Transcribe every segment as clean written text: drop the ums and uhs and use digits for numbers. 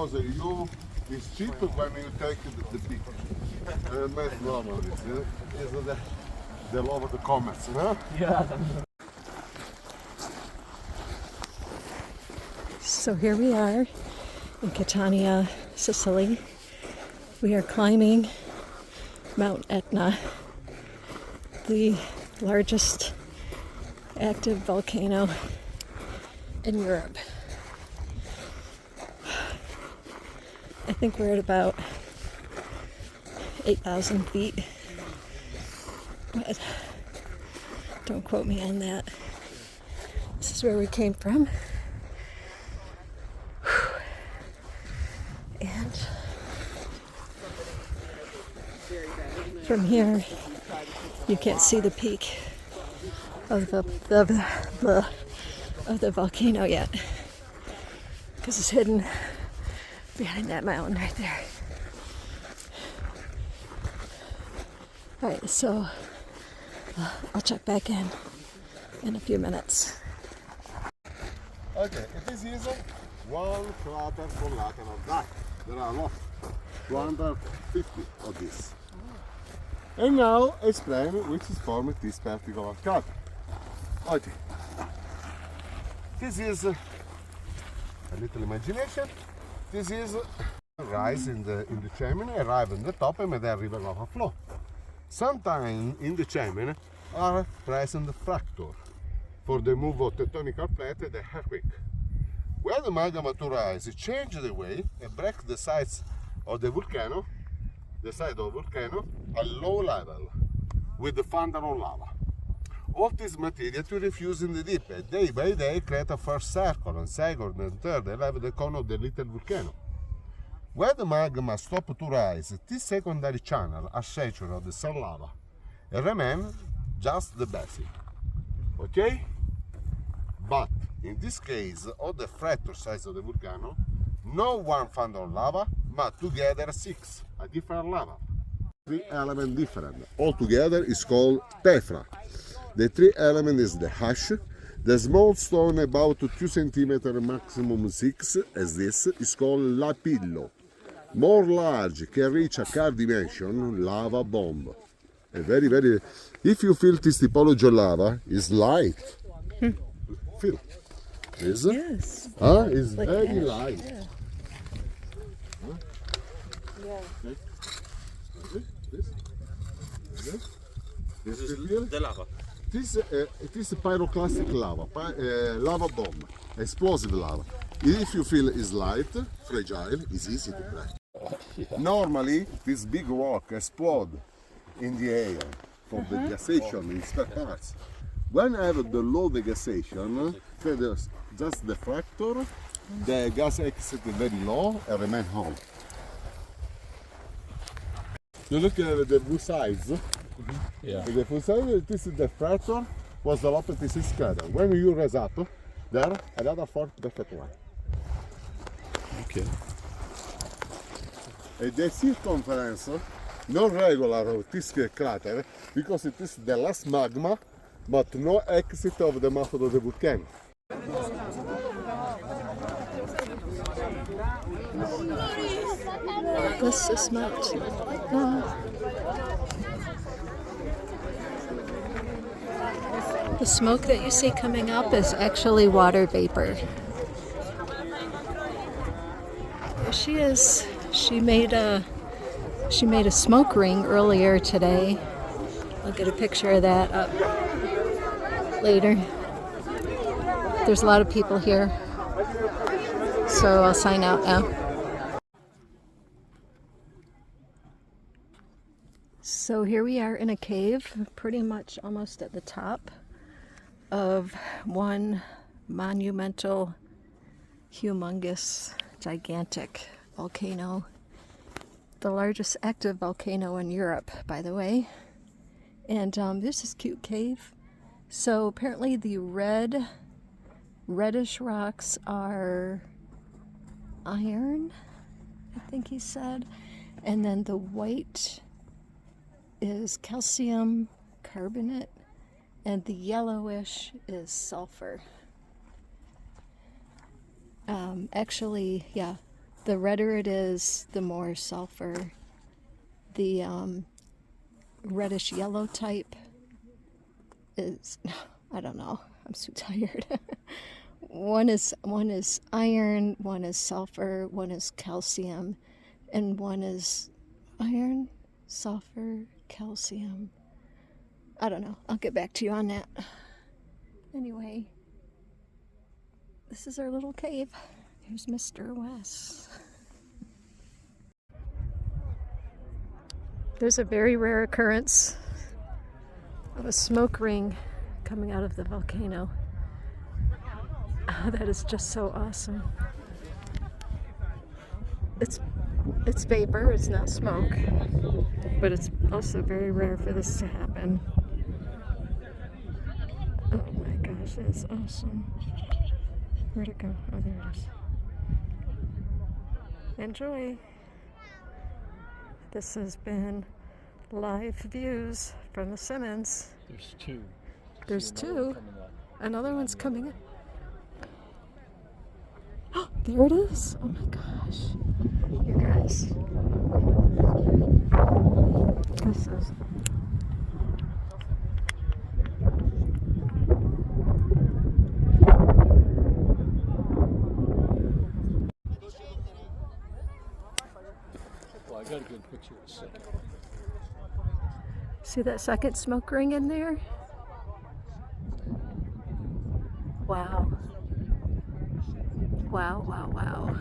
because it's cheaper when you take the picture. That's normal. It's the love of the comments, huh? Yeah. So here we are in Catania, Sicily. We are climbing Mount Etna, the largest active volcano in Europe. I think we're at about 8,000 feet, but don't quote me on that. This is where we came from. And from here, you can't see the peak of the volcano yet, because it's hidden behind that mountain right there. All right, so I'll check back in a few minutes. Okay, this is one crater collateral of that. There are lots, 250 of this. And now explain which is formed this particular crater. Okay. This is a little imagination. This is a rise in the chimney, arrive on the top, and then river lava flow. Sometimes in the chimney are present fracture for the move of tectonic plate and the earthquake. When the magma to rise, it changes the way and breaks the sides of the volcano, at low level with the thunder on lava. All this material to refuse in the deep, and day by day create a first circle, and second and third, and have the cone of the little volcano. When the magma stops to rise, this secondary channel are saturated of the sun lava and remain just the basic. Okay? But in this case, all the fracture size of the volcano, no one thunder lava, but together 6, a different lava. 3 elements different. Altogether is called tephra. The 3 element is the ash, the small stone about 2 cm, maximum 6, as this, is called lapillo. More large, can reach a car dimension, lava bomb. A very, if you feel this typology of lava, is light. Feel. Is it? Yes. It's like very ash. light. Yeah. Huh? Yeah. Okay. This is The lava. it is pyroclastic lava, lava bomb, explosive lava. If you feel it's light, fragile, it's easy to break. Yeah. Normally, this big rock explode in the air for the gasation in spare parts. When I have the low gasation, just the fracture, the gas exit very low and remain home. You look at the blue sides. Yeah. The blue side, this is the fracture, was the lopet, this is crater. When you raise up, there, another 4 perfect one. Okay. The circumference, non regular of this crater, because it is the last magma, but no exit of the mouth of the volcano. This is Mount Etna. The smoke that you see coming up is actually water vapor. There she is. She made a smoke ring earlier today. I'll get a picture of that up later. There's a lot of people here, so I'll sign out now. So here we are in a cave, pretty much almost at the top of one monumental, humongous, gigantic volcano. The largest active volcano in Europe, by the way. And this is cute cave. So apparently the reddish rocks are iron, I think he said. And then the white is calcium carbonate, and the yellowish is sulfur. Actually, yeah, the redder it is, the more sulfur. The reddish yellow type is, I don't know, I'm so tired. One is iron, one is sulfur, one is calcium, and one is iron, sulfur, calcium. I don't know. I'll get back to you on that. Anyway, this is our little cave. Here's Mr. Wes. There's a very rare occurrence of a smoke ring coming out of the volcano. Oh, that is just so awesome. It's vapor, it's not smoke, but it's also very rare for this to happen. Oh my gosh, that's awesome. Where'd it go? Oh, there it is. Enjoy. This has been live views from the Simmons. There's two. There's two. Another one's coming in. Oh, there it is. Oh my gosh. You guys. This is. Well, I got a good picture of a second. See that second smoke ring in there? Wow. Wow, wow, wow.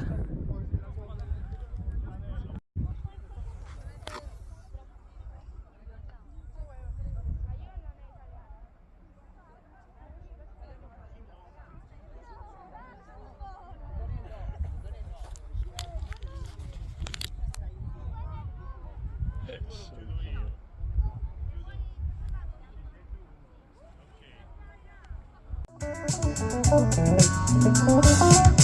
That's so cool.